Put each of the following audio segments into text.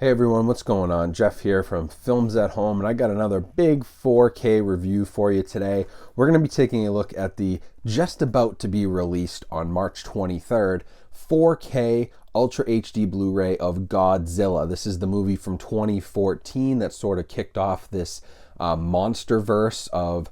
Hey everyone, what's going on? Jeff here from Films at Home, and I got another big 4K review for you today. We're going to be taking a look at the just about to be released on March 23rd 4K Ultra HD Blu-ray of Godzilla. This is the movie from 2014 that sort of kicked off this monster verse of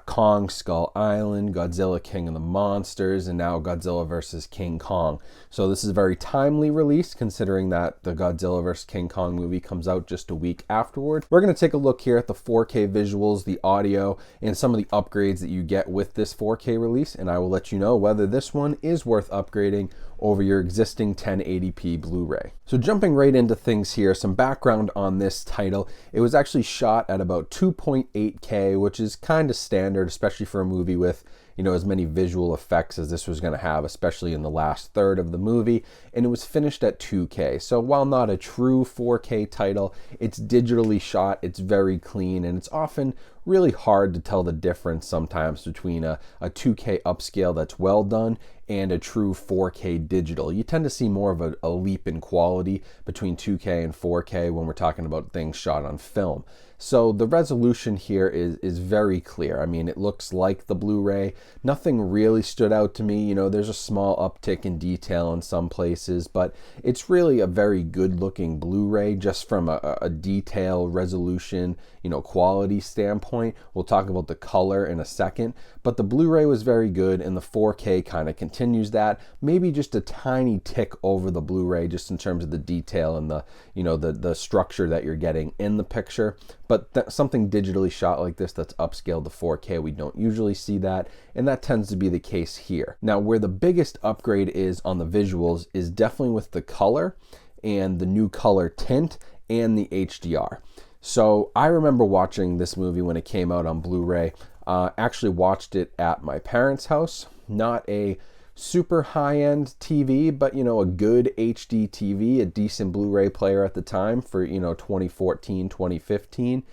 Kong Skull Island, Godzilla King of the Monsters, and now Godzilla vs. King Kong. So this is a very timely release considering that the Godzilla vs. King Kong movie comes out just a week afterward. We're going to take a look here at the 4K visuals, the audio, and some of the upgrades that you get with this 4K release, and I will let you know whether this one is worth upgrading over your existing 1080p Blu-ray. So jumping right into things here, some background on this title. It was actually shot at about 2.8K, which is kind of standard, especially for a movie with, you know, as many visual effects as this was going to have, especially in the last third of the movie, and it was finished at 2K. So while not a true 4K title, it's digitally shot, it's very clean, and it's often really hard to tell the difference sometimes between a 2K upscale that's well done and a true 4K digital. You tend to see more of a leap in quality between 2K and 4K when we're talking about things shot on film. So the resolution here is very clear. I mean, it looks like the Blu-ray. Nothing really stood out to me. You know, there's a small uptick in detail in some places, but it's really a very good looking Blu-ray just from a detail, resolution, you know, quality standpoint. We'll talk about the color in a second, but the Blu-ray was very good, and the 4K kind of continues that. Maybe just a tiny tick over the Blu-ray just in terms of the detail and the, you know, the structure that you're getting in the picture. But something digitally shot like this that's upscaled to 4K, we don't usually see that, and that tends to be the case here. Now, where the biggest upgrade is on the visuals is definitely with the color and the new color tint and the HDR. So I remember watching this movie when it came out on Blu-ray. Actually watched it at my parents' house. Not a super high-end TV, but, you know, a good HD TV, a decent Blu-ray player at the time for, you know, 2014, 2015.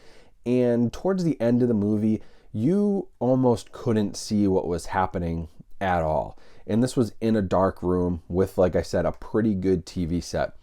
And towards the end of the movie, you almost couldn't see what was happening at all. And this was in a dark room with, like I said, a pretty good TV set.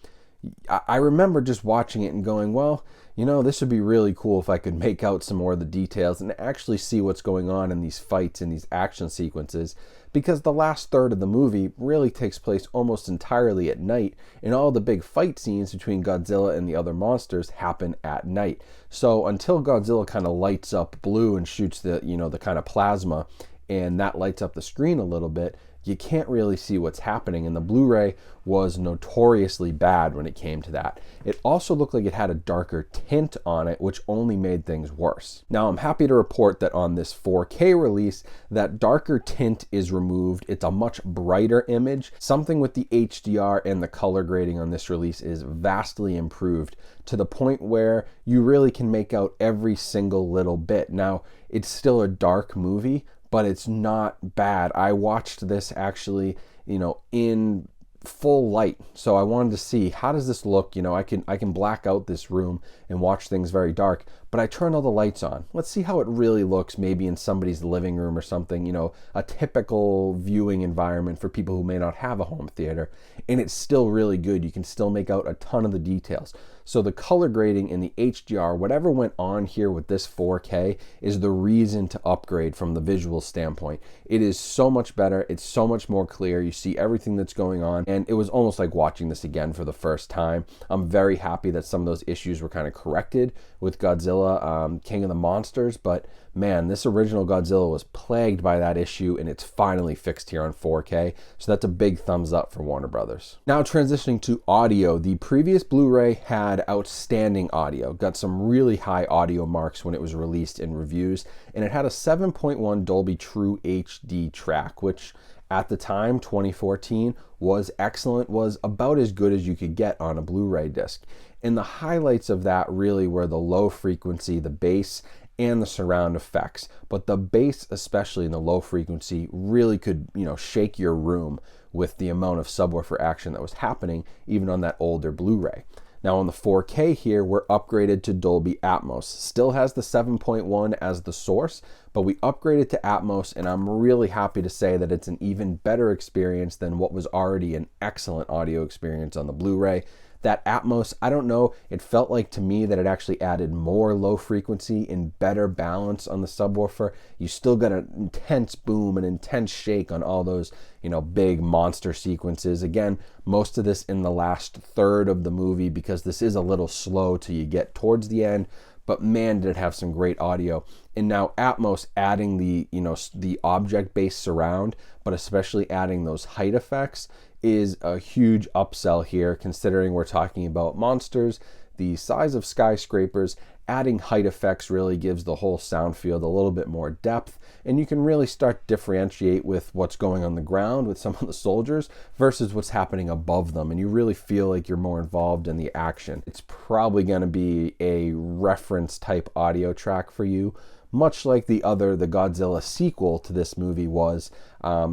I remember just watching it and going, well, you know, this would be really cool if I could make out some more of the details and actually see what's going on in these fights and these action sequences, because the last third of the movie really takes place almost entirely at night, and all the big fight scenes between Godzilla and the other monsters happen at night. So until Godzilla kind of lights up blue and shoots the, you know, the kind of plasma, and that lights up the screen a little bit, you can't really see what's happening, and the Blu-ray was notoriously bad when it came to that. It also looked like it had a darker tint on it, which only made things worse. Now, I'm happy to report that on this 4K release, that darker tint is removed. It's a much brighter image. Something with the HDR and the color grading on this release is vastly improved to the point where you really can make out every single little bit. Now, it's still a dark movie, but it's not bad. I watched this actually, you know, in full light. So I wanted to see, how does this look? You know, I can black out this room and watch things very dark, but I turned all the lights on. Let's see how it really looks maybe in somebody's living room or something, you know, a typical viewing environment for people who may not have a home theater. And it's still really good. You can still make out a ton of the details. So the color grading and the HDR, whatever went on here with this 4K, is the reason to upgrade from the visual standpoint. It is so much better. It's so much more clear. You see everything that's going on, and it was almost like watching this again for the first time. I'm very happy that some of those issues were kind of corrected with Godzilla, King of the Monsters, but man, this original Godzilla was plagued by that issue, and it's finally fixed here on 4K. So that's a big thumbs up for Warner Brothers. Now transitioning to audio, the previous Blu-ray had outstanding audio, got some really high audio marks when it was released in reviews, and it had a 7.1 Dolby True HD track, which at the time, 2014, was excellent, was about as good as you could get on a Blu-ray disc. And the highlights of that really were the low frequency, the bass, and the surround effects. But the bass, especially in the low frequency, really could, you know, shake your room with the amount of subwoofer action that was happening even on that older Blu-ray. Now on the 4K here, we're upgraded to Dolby Atmos. Still has the 7.1 as the source, but we upgraded to Atmos, and I'm really happy to say that it's an even better experience than what was already an excellent audio experience on the Blu-ray. That Atmos, I don't know, it felt like to me that it actually added more low frequency and better balance on the subwoofer. You still got an intense boom, an intense shake on all those, big monster sequences. Again, most of this in the last third of the movie because this is a little slow till you get towards the end. But man, did it have some great audio. And now Atmos adding the object-based surround, but especially adding those height effects is a huge upsell here, considering we're talking about monsters the size of skyscrapers. Adding height effects really gives the whole sound field a little bit more depth, and you can really start to differentiate with what's going on the ground with some of the soldiers versus what's happening above them, and you really feel like you're more involved in the action. It's probably going to be a reference type audio track for you, much like the Godzilla sequel to this movie was.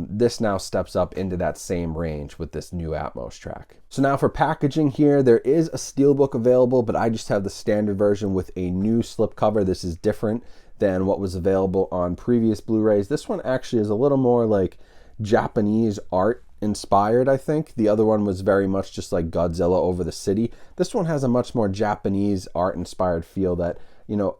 This now steps up into that same range with this new Atmos track. So now for packaging here, there is a steelbook available, but I just have the standard version with a new slipcover. This is different than what was available on previous Blu-rays. This one actually is a little more like Japanese art inspired, I think. The other one was very much just like Godzilla over the city. This one has a much more Japanese art inspired feel that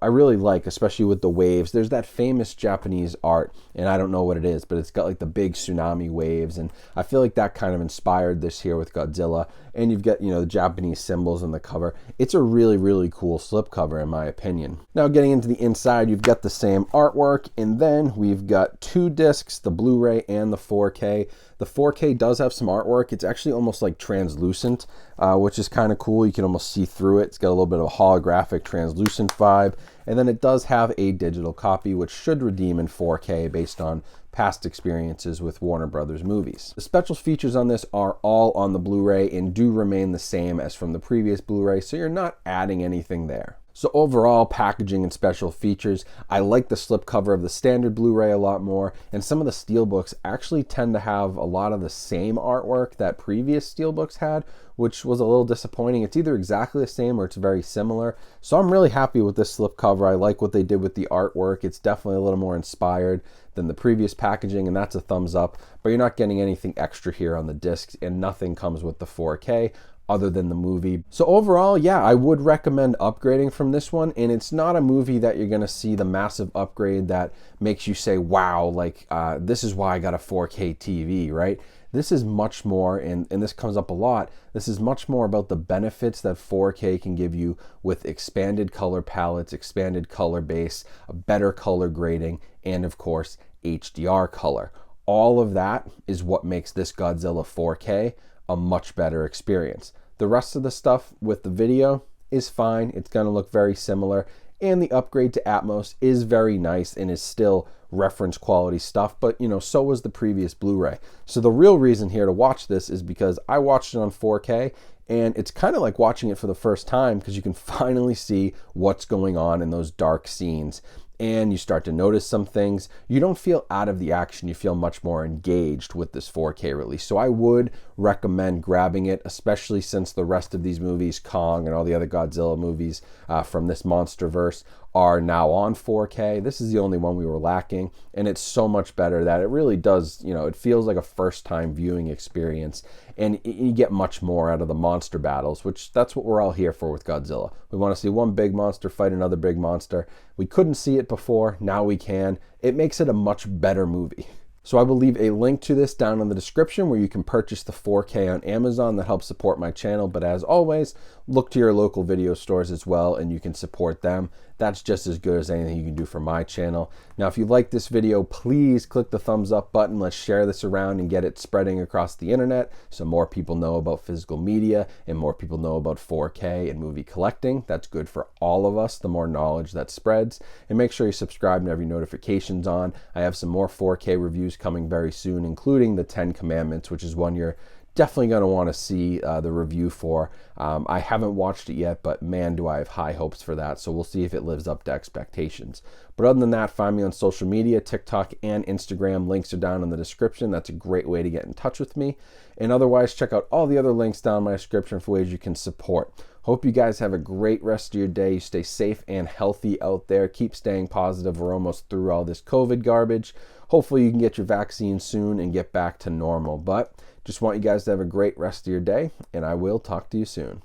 I really like, especially with the waves. There's that famous Japanese art, and I don't know what it is, but it's got like the big tsunami waves, and I feel like that kind of inspired this here with Godzilla. And you've got, the Japanese symbols on the cover. It's a really, really cool slipcover in my opinion. Now getting into the inside, you've got the same artwork, and then we've got two discs, the Blu-ray and the 4K. The 4K does have some artwork. It's actually almost like translucent, which is kind of cool. You can almost see through it. It's got a little bit of a holographic translucent vibe. And then it does have a digital copy, which should redeem in 4K based on past experiences with Warner Brothers movies. The special features on this are all on the Blu-ray and do remain the same as from the previous Blu-ray, so you're not adding anything there. So overall, packaging and special features, I like the slipcover of the standard Blu-ray a lot more, and some of the steelbooks actually tend to have a lot of the same artwork that previous steelbooks had, which was a little disappointing. It's either exactly the same or it's very similar. So I'm really happy with this slipcover. I like what they did with the artwork. It's definitely a little more inspired than the previous packaging, and that's a thumbs up, but you're not getting anything extra here on the discs, and nothing comes with the 4K. Other than the movie. So overall, yeah, I would recommend upgrading from this one, and it's not a movie that you're gonna see the massive upgrade that makes you say, wow, like this is why I got a 4K TV, right? This is much more, and this comes up a lot, this is much more about the benefits that 4K can give you with expanded color palettes, expanded color base, a better color grading, and of course, HDR color. All of that is what makes this Godzilla 4K a much better experience. The rest of the stuff with the video is fine. It's going to look very similar, and the upgrade to Atmos is very nice and is still reference quality stuff, but so was the previous Blu-ray. So the real reason here to watch this is because I watched it on 4K, and it's kind of like watching it for the first time because you can finally see what's going on in those dark scenes. And you start to notice some things. You don't feel out of the action. You feel much more engaged with this 4K release. So I would recommend grabbing it, especially since the rest of these movies, Kong and all the other Godzilla movies from this MonsterVerse, are now on 4K. This is the only one we were lacking, and it's so much better that it really does, it feels like a first-time viewing experience, and you get much more out of the monster battles, which that's what we're all here for with Godzilla. We want to see one big monster fight another big monster. We couldn't see it before, now we can. It makes it a much better movie. So I will leave a link to this down in the description where you can purchase the 4K on Amazon. That helps support my channel. But as always, look to your local video stores as well, and you can support them. That's just as good as anything you can do for my channel. Now, if you like this video, please click the thumbs up button. Let's share this around and get it spreading across the internet so more people know about physical media and more people know about 4K and movie collecting. That's good for all of us, the more knowledge that spreads. And make sure you subscribe and have your notifications on. I have some more 4K reviews coming very soon, including the 10 Commandments, which is one you're definitely going to want to see the review for. I haven't watched it yet, but man, do I have high hopes for that. So we'll see if it lives up to expectations. But other than that, find me on social media, TikTok and Instagram. Links are down in the description. That's a great way to get in touch with me. And otherwise, check out all the other links down in my description for ways you can support. Hope you guys have a great rest of your day. You stay safe and healthy out there. Keep staying positive. We're almost through all this COVID garbage. Hopefully you can get your vaccine soon and get back to normal. But just want you guys to have a great rest of your day, and I will talk to you soon.